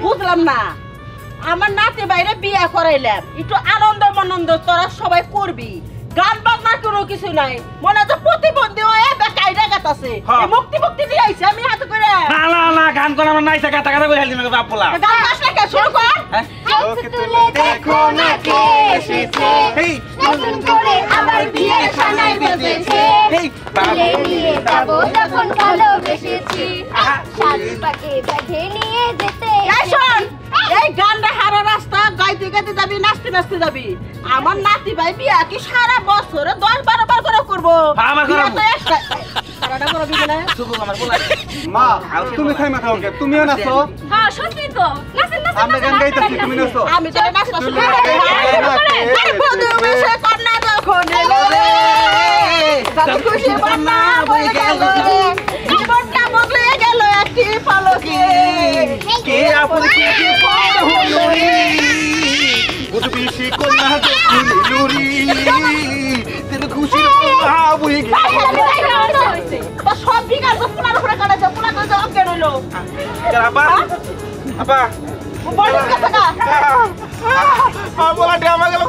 বুঝলাম না আমার নাতি বাইরে বিয়া করাইলাম একটু আনন্দ মানন্দ তোরা সবাই করবি গান বাজনা কোনো কিছু নাই মনে হচ্ছে প্রতিবন্ধী হয়ে বেকায়দা গাতাছে মুক্তি মুক্তি দিয়ে আইছে আমি হাত করে না না না গান কোন আমার নাইছে গাতা গাতা কই হালি না বাপ পোলা গান গাছ না কে শুরু কর চোখ তুলে দেখো না কে এসেছে নতুন করে আবার বিয়ে সানাই বেজেছে তুলে নিয়ে যাব যখন ভালোবেসেছি শাড়ি পাকে বেঁধে নিয়ে যেতে শোন এই গানটা হারা রাস্তা গাইতে গাইতে যাবি নাচতে নাচতে যাবি আমার নাতি ভাই বিয়া কি সারা বছরে 10-12 বার করে করব আমার করব সারাটা করবি না শুধু আমার পোলা মা তুমি খাইমা খাও কে তুমিও নাচো হ্যাঁ সত্যি তো নাচেন নাচেন আমরা গান গাইতেছি তুমি নাচো আমি তো নাচতে শুরু করে বন্ধু বেশে কন্যা যখন এলো রে দাদু খুশি বান্না বই গেল রে জীবনটা বদলে গেল একটি পলকে কে আপন কি পর হলো রে বুঝ বিশি কন্যা যখন এলো রে তেরে খুশির বান্না বই গেল তো সব বিকার তো পুনার উপরে কাটা যাও পুনা করে যাও কেন হলো আপা আপা বলিস কথা বলা দে আমার গেল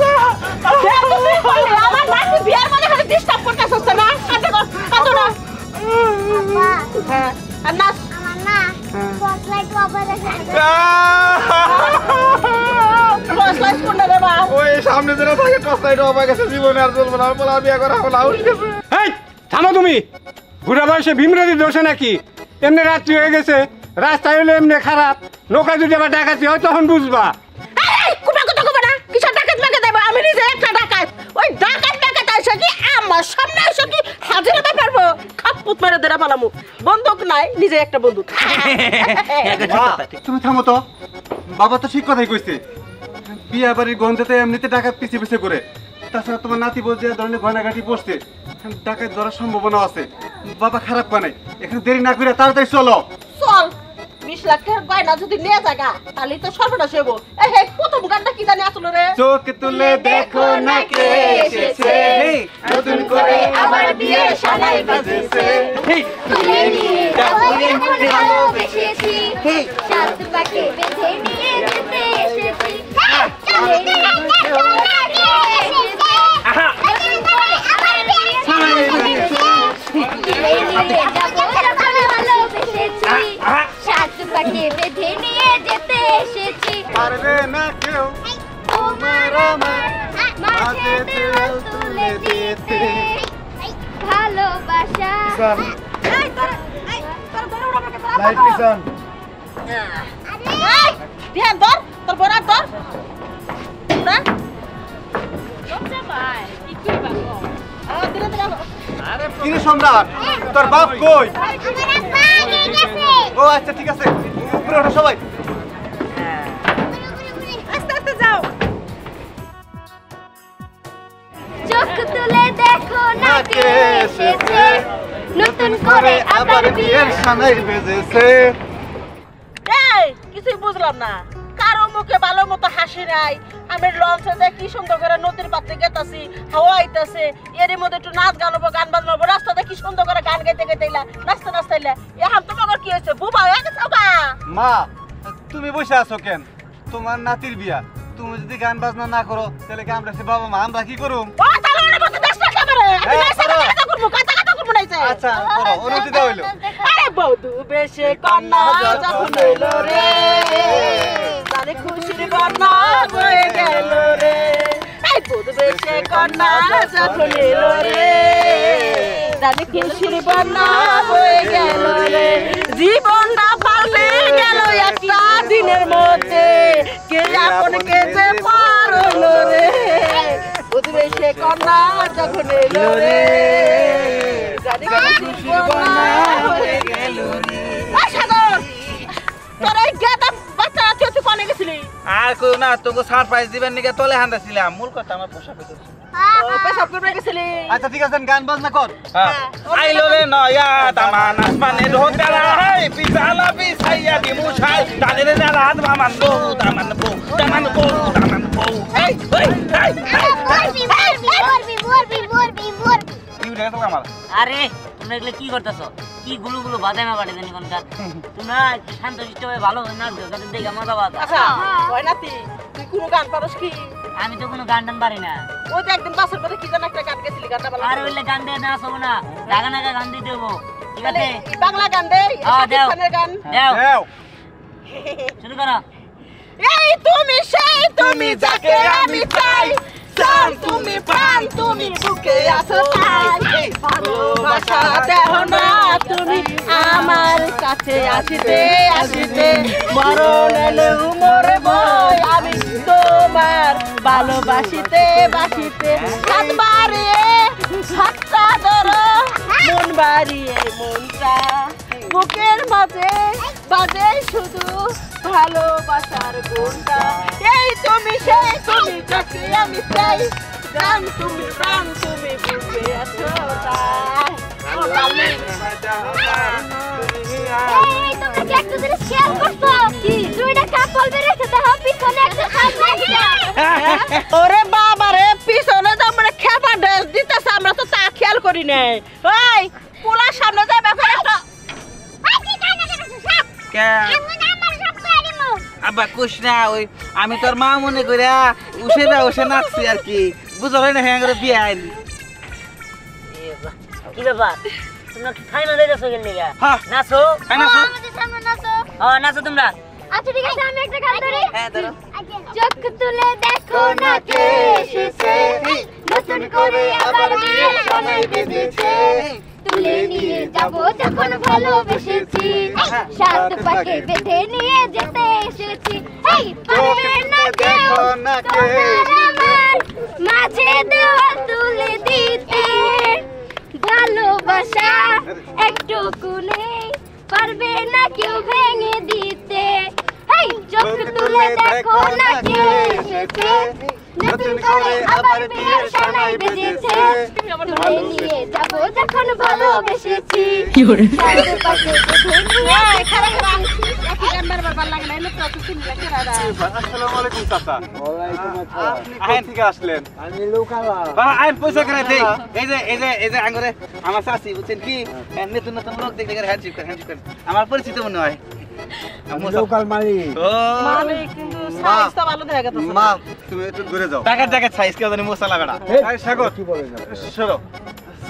আমার নাতি বিয়ার মধ্যে খালি ডিস্টার্ব করতেছস না কাটা কর কাটো না হ্যাঁ আর নাচ আমার না ফ্লাশলাইট বাবা দেখে ফ্লাশলাইট কোন রে বাবা ওই সামনে যেটা থাকে টস লাইট অফ হয়ে গেছে জীবনে আর চলবে না বলা বিয়া করা হলো আউট গেছে এই থামো তুমি বুড়া বয়সে ভীমরতি দোষে নাকি এমনি রাত্রি হয়ে গেছে রাস্তায় হলে এমনি খারাপ নৌকা যদি আবার ডাকাতি হয় তখন বুঝবা এই কুটা কুটা কুটা না কিসব ডাকাত মাকে দেব আমি নিজে একটা ডাকাত ওই ডাকাত আইসা কি আমার সামনে আইসা কি হাজিরা দা পারবো খাপুত মেরে দেরা পালামু বন্দুক নাই নিজে একটা বন্দুক তুমি থামো তো বাবা তো ঠিক কথাই কইছে বিয়া বাড়ির গন্ধতে এমনিতে ডাকাত পিছে পিছে করে তাছাড়া তোমার নাতি বলছে ধরনের গয়নাঘাটি পড়ছে ডাকাত ধরার সম্ভাবনা আছে বাবা খারাপ পানে এখানে দেরি না করে তাড়াতাড়ি চলো চল 20 লাখের গয়না যদি নিয়ে জায়গা তাহলে তো সর্বনাশ হইব এই হে প্রথম গানটা কি জানি আসলো রে চোখ তুলে দেখো না কে এসেছে নতুন করে আবার বিয়ে সানাই বেজেছে তুলে নিয়ে যাব যখন ভালোবেসেছি শাড়ি পাকে বেঁধে নিয়ে যেতে এসেছি তুলে নিয়ে যাব পাকে বেঁধে নিয়ে যেতে এসেছি পারবে না কেউ তোমার আমার মাঝে দেওয়াল তুলে দিতে ভালোবাসা এই তোর ধরে উড়া আমাকে তোরা লাইট পিছন এই ধ্যান ধর তোর বড় ধর উড়া লজ্জা ভাই কি কইবা গো ধীরে ধীরে কিরে সম্রাট তোর বাপ কই আমার আব্বা আগে গেছে ও আচ্ছা ঠিক আছে উপরে ওঠো সবাই আস্তে আস্তে যাও চোখ তুলে দেখো না কে এসেছে নতুন করে আবার বিয়ের সানাই বেজেছে এই কিছুই বুঝলাম না কারো মুখে ভালো মতো হাসি নাই আমি লঞ্চে যে কি সুন্দর করে নদীর পাড়ে গেতাছি হাওয়া আইতাছে এর মধ্যে একটু নাচ গান হবো গান বাজনা হবো রাস্তাতে কি সুন্দর করে গান গাইতে গাইতেইলা নাচতে নাচতেইলা এখন তোমার কি হয়েছে বুবা হয়ে গেছে বা মা তুমি বসে আছো কেন তোমার নাতির বিয়া তুমি যদি গান বাজনা না করো তাহলে কি আমরা বাবা মা আমরা কি করুম ও তাহলে অনেক কথা দেশ না খাবারে আমি নাচতে কথা করবো কথা করবো নাইছে আচ্ছা করো অনুমতি দাও হইলো আরে বৌদু বেশে কন্যা যখন এলো রে তারে খুশির বন্যা বয়ে গেল রে এই বৌদু বেশে কন্যা যখন এলো রে তারে খুশির বন্যা বয়ে গেল রে জীবনটা পাল্টে গেল একটা দিনের মধ্যে কে আপন কে যে পার হলো রে বৌদু বেশে কন্যা যখন এলো রে তারে খুশির বন্যা বয়ে গেল রে সাগর তোর এই গেটা বাচ্চা তুই কোনে গেছিলি আর কই না তোকে সারপ্রাইজ দিবেন নিকে তলে হান্দাছিলাম মূল কথা আমার পোষা পেতে পেশাব করে গেছিলি আচ্ছা ঠিক আছে গান বাজনা কর আইলো রে নয়া দামান আসমানে ঢোকারা হাই পিছালা পিছাইয়া দি মুছাই তানে রে রাত মামান বউ দামান বউ দামান বউ দামান বউ এই এই বলবি উঠে গেছে আমার আরে তোমরা এগুলো কি করতেছো? কি গুলো গুলো বাদামা বাড়ে জানি কোনকার। তোমরা একটু শান্ত শিষ্টভাবে ভালো নাচ দিও, যাতে দেখে মজা পাওয়া যায়। আচ্ছা হয় নাতি তুই কোনো গান পারস কি? আমি তো কোনো গান টান পারি না। ওই তো একদিন বাসের পরে কি যেন একটা গান গেছিলি, গানটা ভালো আর ওইলে গান দিয়ে নাচ হবো না, নাগা নাগা গান দিয়ে দেবো, ঠিক আছে? বাংলা গান দে, শাকিব দাও। খানের গান। দাও শুরু করো। এই তুমি সেই তুমি যাকে আমি চাই, চাই তুমি প্রাণ তুমি বুকে আছো তাই, ভালোবাসা দেহ না তুমি আমার কাছে আসিতে আসিতে, মরণ এলেও মরব আমি তোমার ভালোবাসিতে বাসিতে, হাত বাড়িয়ে হাতটা ধরো, মন বাড়িয়ে মনটা, বুকের মাঝে বাজে শুধু ভালোবাসার গুণটা, এই তুমি সেই তুমি যাকে আমি চাই, জান তুমি প্রাণ তুমি বুকে আছো তাই। এই তোমরা কি একটা জিনিস খেয়াল করছো? কি দুইটা কাপল বেরিয়েছে, দেখো পিছনে একটা সামনে একটা। ওরে বাবা রে, পিছনে তো আমরা খেপা ড্রেস দিতেছে, আমরা তো তা খেয়াল করি নাই। ওই পোলার সামনে যাই ব্যাপার একটা আব্বা কুস না ওই আমি তোর মা মনে করিয়া উসে নাচছি আর কি, বুঝো হয় না? হ্যাঁ করে বিয়ে আইলি। কি ব্যাপার? তোমরা কি খাই মাঝে যাচ্ছ গেল নিগা? হ্যাঁ। নাচো। হ্যাঁ নাচো। আমাদের সামনে নাচো। নাচো তোমরা। আচ্ছা ঠিক আছে, আমি একটা গান ধরি। হ্যাঁ ধরো। চোখ তুলে দেখো না কে এসেছে, নতুন করে আবার বিয়ের সময় বেঁধেছে, তুলে নিয়ে যাবো যখন ভালোবেসেছি, সাত পাকে বেঁধে নিয়ে যেতে এসেছি, এই পারবে না কেউ তোমার আমার মাঝে দেওয়া তুলে দিতে, ভালোবাসা একটুকু নেই, পারবে না কেউ ভেঙে দিতে, এই চোখ তুলে দেখো না কে এসেছে, নতুন করে আবার বিয়ের সানাই বেজেছে, তুলে নিয়ে যাবো যখন ভালোবেসেছি, সাত পাকে বেঁধে নিয়ে আসসালামু আলাইকুম চাচা। আপনি কোথা থেকে আসলেন? বাবা আইন পয়সা করে দেই। এই যে আঙ্গুরে আমার চাচি বুঝছেন কি নতুন নতুন লোক দেখলে করে হ্যান্ডশেক করে আমার পরিচিত মনে হয়। লোকাল মালিক ও মালিক, কিন্তু সাইজটা ভালো দেখা গেছে। মা তুমি একটু ঘুরে যাও। টাকার জায়গায় সাইজ কেউ জানি মশলা বেড়া। এই সাগর কি বলেন সরো।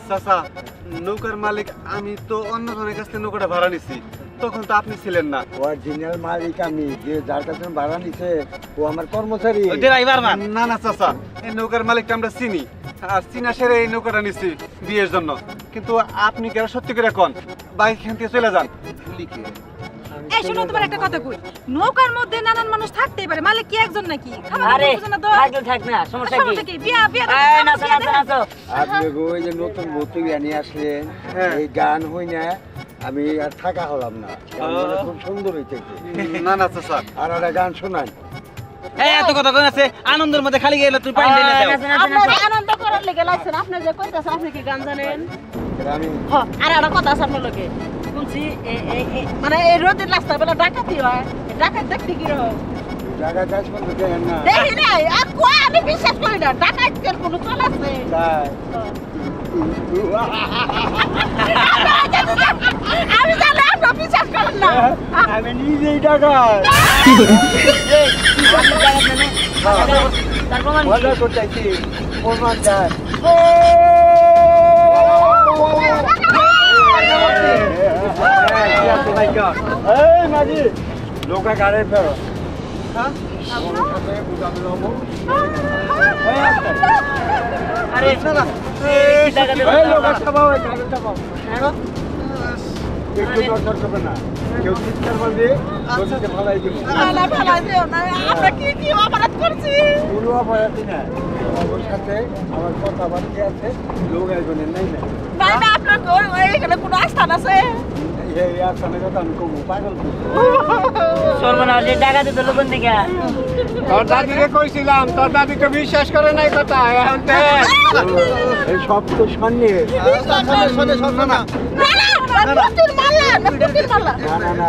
চাচা নৌকার মালিক আমি তো অন্য জনের কাছ থেকে নৌকাটা ভাড়া নিছি, তখন তো আপনি ছিলেন না। অরিজিনাল মালিক আমি, যে যার কাছে ভাড়া নিছে ও আমার কর্মচারী। ওই ড্রাইভার মান। না না চাচা, এই নৌকার মালিকটা আমরা চিনি, আর চিনা সেরে এই নৌকাটা নিছি বিয়ের জন্য। কিন্তু আপনি কেন সত্যি করে কোন বাইক এখান থেকে চলে যান। এই শোনো, তোমার একটা কথা কই, নৌকার মধ্যে নানান মানুষ থাকতেই পারে, মালিক কি একজন নাকি? আরে থাক না, সমস্যা কি? বিয়া বিয়া নাচো নাচো নাচো। আপনি ওই যে নতুন ভর্তি নিয়ে আসলেন, হ্যাঁ। এই গান হই না আমি আর থাকা হলাম না, গানগুলো খুব সুন্দর হইতেছে। না না চাচা, আর একটা গান শোনান। এই এত কথা কোন আছে? আনন্দের মধ্যে খালি গেলে তুই পানি ঢেলে দাও। নাচো নাচো আপনার নাচো। আনন্দ করার লেগে লাগছেন, আপনি যে কইতাছেন আপনি কি গান জানেন? আমি আর একটা কথা আছে আপনার লোকে শুনছি, মানে এই রোদের রাস্তা বেলা ডাকাতি হয়, ডাকাত দেখতে কিরকম জায়গা কাজ করতে দেন না। দেখি নাই, আর কই আমি বিশ্বাস করি না ডাকাতের কোনো চল আছে। তাই আমি জানি আপনি বিশ্বাস করেন না। আমি নিজেই টাকা তার প্রমাণ কি? মজা করতেছি, প্রমাণ চাই। এই মাঝি লোকা গাড়ি ফেরো। আরে টাকা দেবো একটু দরকার করবে না, কেউ চিৎকার করবে গলিতে ফেলাই দিব। না ফেলাই দিও না, আমরা কি কি অপরাধ করছি? কোনো অপরাধী না, আমার সাথে আমার কথাবার্তা আছে, লোক একজনের নাই না। না না আপনার এখানে কোনো আস্থান আছে? এই আসানের কথা আমি কমু পাগল করছি। সর্বনাশ, টাকা দিতে লোকন দিকে। তোর দাদিকে কইছিলাম, তোর দাদি তো বিশ্বাস করে নাই কথা। এখন এই সব তো সন্নি। না পুতুল মারলা, পুতুল মারলা। না না না,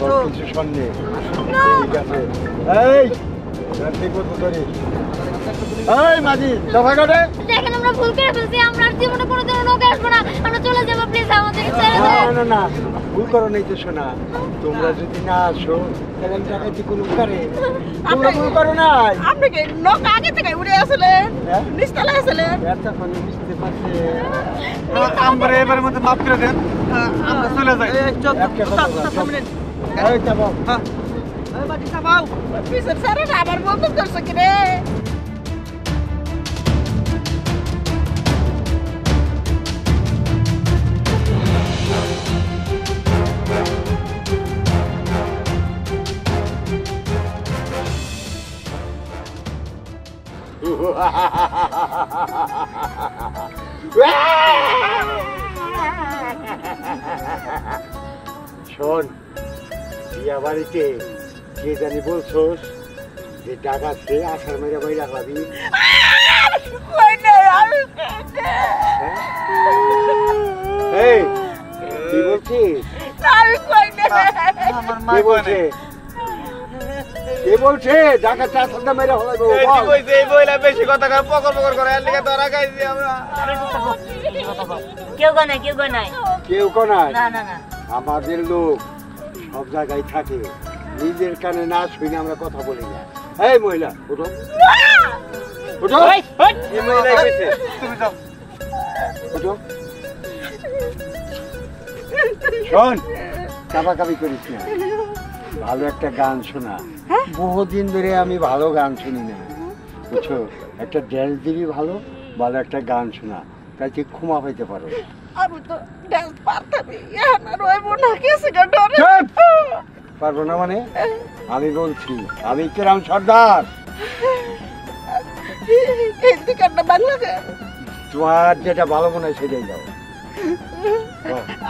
সব কিছু সন্নি। ঠিক আছে, এই এই মাঝি সবাই কাটে দেখেন আমরা ভুল করে ফেলছি, আমরা আর জীবনে কোনোদিন নৌকা আসবো না, আমরা চলে যাবো, প্লিজ আমাদের ছেড়ে দেন। না না ভুল করো নাই তো শোনা, তোমরা যদি না আসো তাহলে আমি টাকা কোনো করে তোমরা ভুল করো না। আপনি কি নৌকা আগে থেকে উড়ে আসলেন, নিচতলায় আসলেন? এতক্ষণ বুঝতে পারছে আমরা এবারের মধ্যে মাফ করে দেন, আমরা চলে যাই। এই যাবো পিছের স্যারের আবার বন্ধ করছে কি রে? শোন, বিয়া বাড়িতে কে জানি বলছোস যে ডাকাতে আসার মেরে বই রাখলাবি। এই কি বলছিস? কে বলছে? কে বলছে ডাকাতে আসার মেরে হলাইবো? বেশি কথা পকর পকর করে এর লিগে ধরা খাইছি আমরা। কেউ কয় নাই, কেউ কয় নাই। কেউ কোনায় না না না, আমাদের লোক সব জায়গায় থাকে, নিজের কানে না শুনে আমরা কথা বলি না। এই মহিলা উঠো উঠো, এই মহিলাই কইছে তুমি যাও। উঠো। শোন, কাবাকাবি করিস না, ভালো একটা গান শোনা। বহুদিন ধরে আমি ভালো গান শুনি না, বুঝছো? একটা ড্যান্স দিবি, ভালো ভালো একটা গান শোনা, তাই তুই ক্ষমা পাইতে পারো। আমি তো ডান্স পারতামই, এখন আর রইব না, কেসে ডরে। পারবো না মানে? আমি বলছি আমি কিরাম সর্দার। হিন্দি কান্না বাংলা গান তোমার যেটা ভালো মনে হয় সেটাই দাও।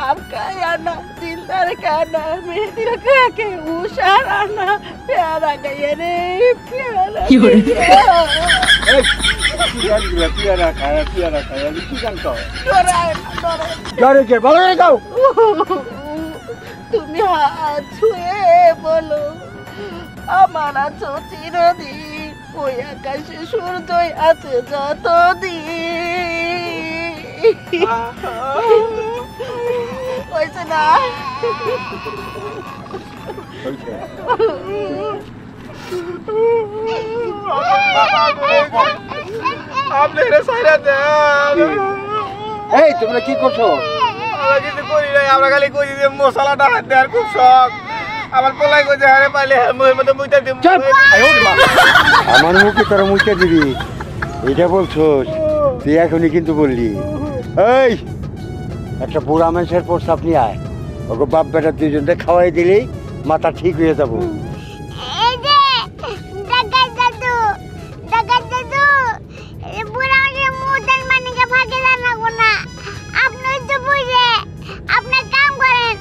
आपका आना दिलदार का आना मेहंदी लगा के उषार आना प्यारा गया रे प्यारा পিয়ারা খায় কি জানতো? डराए জরে কে ভালো করে গাও। তুমি হাত ছুঁয়ে বলো আমার আছো চিরদিন, ওই আকাশে সূর্যই আছে যতদিন। হয়েছে না? এই তোমরা কি করছো? আমরা কিছু করি নাই, আমরা খালি কইছি যে মশলাটা হাত দেওয়ার খুব শখ। আমার পোলাই কইছে আরে পাইলে মুখের মধ্যে মুইতা দিম। আমার মুখে তোরা মুখে দিবি এটা বলছোস? তুই এখনই কিন্তু বললি। এই একটা বুড়া মানুষের প্রস্তাব নিয়ে আয়, ওকে বাপ বেটা দুইজনকে খাওয়াই দিলেই মাথা ঠিক হয়ে যাবো। এই যে ডাকাত দাদু এই বুড়া মানুষের মুদান মানিকে ভাগে জানাবো না, আপনি তো বুঝে আপনার কাম করেন,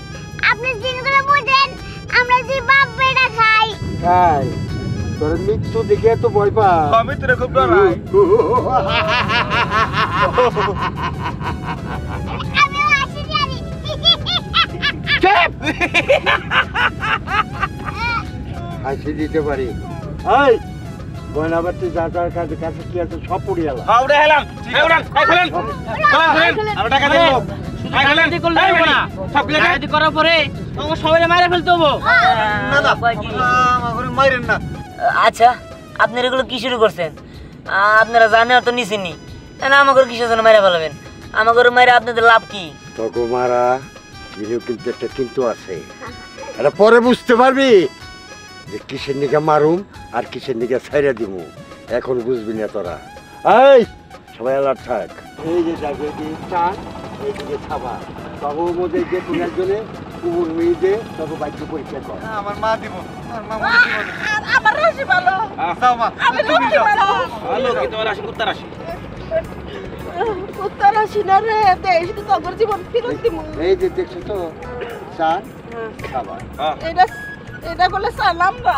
আপনি দিনগুলো বুঝেন, আমরা যে বাপ বেটা খাই। তাই তোর মৃত্যু দেখে তো ভয় পা? আমি তোরে খুব ডরাই। আমিও আসি জানি। হাসি দিতে পারি। এই গয়নাবাতি যা যার কাছে কাছে কি আছে সব পড়ে গেল। আমরা হেলাম, এই উড়ান, এই খোলেন, খোলেন, আমরা টাকা দেব। এই খোলেন, এই করলে হবে না, সব টাকা করার পরে আমাকে সবাই মাইরা ফেলতে হবে। না না, আমাকে মাইরেন না। আচ্ছা আপনারা এগুলো কি শুরু করছেন? আপনারা জানেন তো নিছেননি, না আমাকে কিসের জন্য মাইরা ফেলাবেন? আমাকে মাইরা আপনাদের লাভ কি? তোকে মারা কিন্তু একটা কিন্তু আছে, এটা পরে বুঝতে পারবি যে কিসের নিকে মারুম আর কিসের নিকে ছাইরা দিমু, এখন বুঝবি না তোরা। এই সবাই অ্যালার্ট থাক। এই যে যাকে টান এইদিকে ছাবা, তখন মধ্যে যে তুমি একজনে কুকুর মেয়ে দে তবে বাক্য পরীক্ষা কর। আমার মা দিব, আমার মা দিব। আমার রাশি ভালো, যাও মা, তুমি যাও। ভালো কি তোমার রাশি কুত্তা রাশি? উত্তর রাশি না রে, দেশ তো তোর জীবন ফিরত দিব। এই যে দেখছো তো চান খাবার। এটা বলে সালাম না।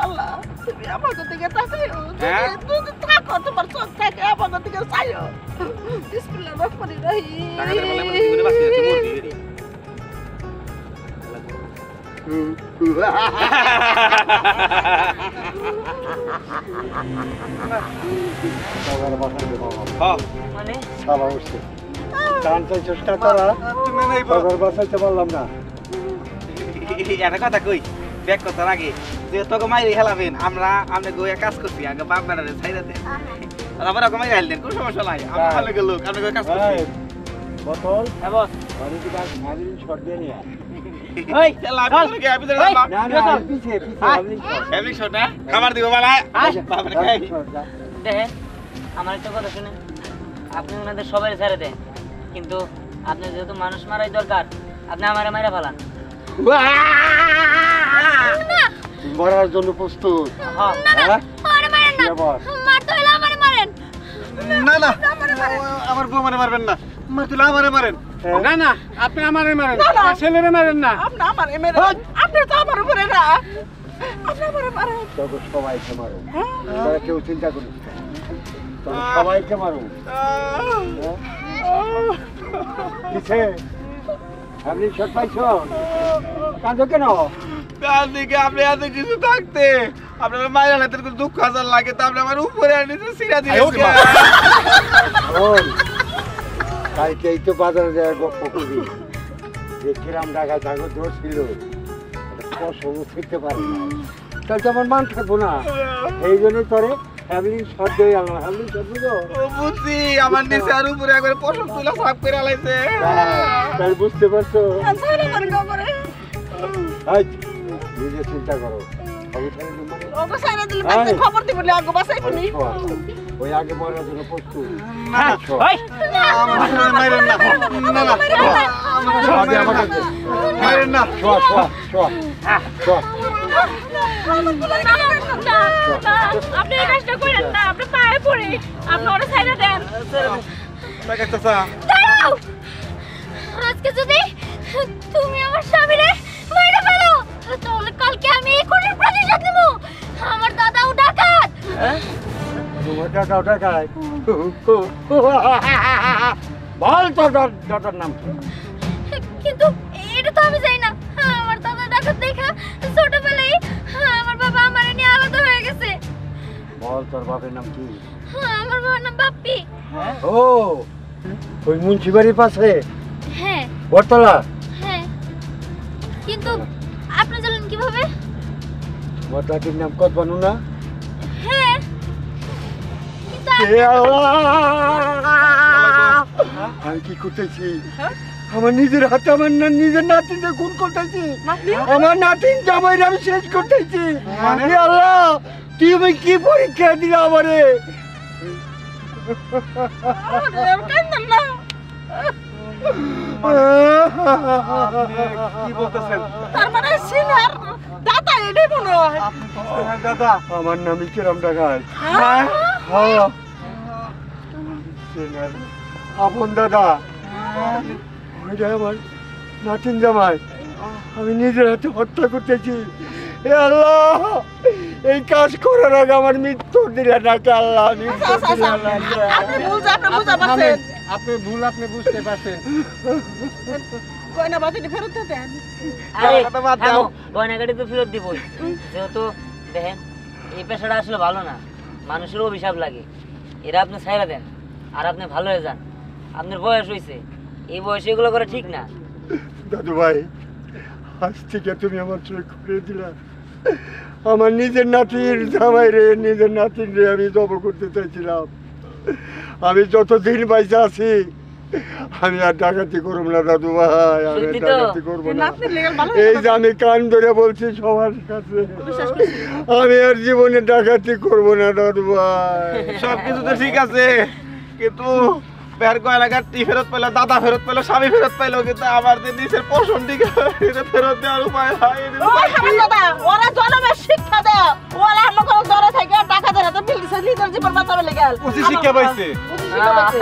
আল্লাহ তুমি আমাকে দিকে তাকাইও, তুমি থাকো, তোমার চোখ থাকে আমাকে দিকে চাইও। বিসমিল্লাহির রহমানির রহিম। মানে সাবা উঠছে গান চাই চেষ্টা করা তুমি নাই বাবার বাসাইতে পারলাম না একটা কথা কই ব্যাক করতে আগে যে তোকে মাইরে হেলাবেন আমরা গোয়া কাজ করছি আগে বাপ বেড়ারে ছাইরা দেন আবার ওকে মাইরে হেলদেন কোনো সমস্যা নাই আমরা ভালো গেল আমরা গোয়া কাজ করছি বোতল হ্যাঁ বস মানে কি গাছ হাবিল শট দিয়ে নিয়ে ওই চল আমি তোকে গিয়ে ভিতরে যাবো না না পিছে পিছে হাবিল শট ফ্যামিলি শট না খাবার দিব বাবা বাবা খাই দেখেন আমার একটা কথা শুনেন আপনি ওনাদের সবাই ছেড়ে দেন কিন্তু আপনি যেহেতু মানুষ মারাই দরকার আপনি আমারে মাইরা ফেলান মরার জন্য প্রস্তুত হ্যাঁ হ্যাঁ আরে মারেন না বস মারতে হলে আমারে মারেন না না আমার বউ মানে মারবেন না তুই আমারে মারেন না না আপনি আমারে মারেন আমার ছেলেরে মারেন না আপনি আমার মেরে আপনি তো আমার উপরে না আপনি আমারে মারেন তোকে সবাইকে মারো তোরা কেউ চিন্তা করিস না তোকে সবাইকে মারো কিসে হাবিল শট পাইছো কাঁদো কেন কাল থেকে আপনি এত কিছু থাকতে আপনার মায়ের হাতে কোনো দুঃখ হাজার লাগে তা আপনি আমার উপরে আনিতে সিরা দিয়ে ওই কালকে এই তো বাজারে যাওয়ার গপ্প করবি যে কিরাম ডাকায় থাকো দোষ ছিল পশম ফিরতে পারে না তাহলে তো আমার মান থাকবো না এই জন্যই তোরে হ্যাভলিন শট দিয়ে গেল হ্যাভলিন শট বুঝো বুঝছি আমার নিচে আর উপরে একবার পশম তুলা সাফ করে আলাইছে তাই বুঝতে পারছো ছাড়া আমার কবরে এই, নিজে চিন্তা করো খবর ছাড়া দিন মানে ওকে ছাড়া দিলে বাচ্চা খবর দিব বলে আগে বাসাই তুমি ওই আগে মরার জন্য প্রস্তুত ওই আমার মারেন না না না মারেন না শোয়া শোয়া শোয়া শোয়া আপনি এই কাজটা করেন না আপনি পায়ে পড়ে আপনি ওরা ছাইড়া দেন টাকাটা দাঁড়াও আজকে যদি তুমি আমার স্বামীরে মাইরা ফেলো তাহলে কালকে আমি এই খুনের প্রতিশোধ নেব আমার দাদাও ডাকাত তোমার টাকাও টাকায় বল তোর দাদার নাম কি কিন্তু এটা তো আমি জানি না আমার দাদা ডাকাত দেখা ছোটবেলায় আমার বাবা আমারে নিয়ে আলাদা হয়ে গেছে বল তোর বাপের নাম কি আমার বাবার নাম বাপ্পি ও ওই মুন্সিবাড়ির পাশে হ্যাঁ বটতলা হ্যাঁ কিন্তু আপনি জানেন কিভাবে বটতলাটির নাম কত বানু না হ্যাঁ কিন্তু আমি কি করতেছি আমার নিজের হাতে আমার নিজের নাতিনকে খুন করতেছি আমার নাতিন জামাইরে আমি শেষ করতেছি হে আল্লাহ তুমি কি পরীক্ষা দিলে আমারে কান্দেন না কি বলতেছেন তার মানে সিনহার দাদা এটাই মনে হয় দাদা আমার নামই কিরম ডাকায় আপন দাদা ওইটা আমার নাতিন জামাই আমি নিজের হাতে হত্যা করতেছি হে আল্লাহ এই কাজ করার আগে আমার মৃত্যু দিলে নাকি আল্লাহ মৃত্যু দিলে না। আপনি বুঝা পাচ্ছেন আপনি ভুল আপনি বুঝতে পারছেন গয়না বাতিনি ফেরত দেন আরে থামো গয়নাগাড়ি তো ফেরত দিবই যেহেতু দেখেন এই পেশাটা আসলে ভালো না মানুষের অভিশাপ লাগে এরা আপনি ছাইরা দেন আর আপনি ভালো হয়ে যান আপনার বয়স হয়েছে এই বয়সে এগুলো করা ঠিক না দাদু ভাই আজ থেকে তুমি আমার চোখ খুলে দিলা আমার নিজের নাতির জামাই রে নিজের নাতির রে আমি জব করতে চাইছিলাম আমি যতদিন বাইসে আছি আমি আর ডাকাতি করব না দাদু ভাই আমি আর সত্যি তো? ডাকাতি করব না নাতনি লেগে ভালো এই যে আমি কান ধরে বলছি সবার কাছে আমি আর জীবনে ডাকাতি করব না দাদু ভাই সবকিছু তো ঠিক আছে কিন্তু বের গয়নাঘাটটি ফেরত পেলো দাদা ফেরত পেলো স্বামী ফেরত পেলো কিন্তু আমার যে নিচের পশমটিকে ফেরত দেওয়ার উপায় হয় ও হারাম দাদা ওরা জনমের শিক্ষা দাও ওরা আমাকে ধরে থাকে টাকা ধরে তো বিল দিছে লিটার জীবন বাঁচাবে লেগে উচিত শিক্ষা পাইছে উচিত শিক্ষা পাইছে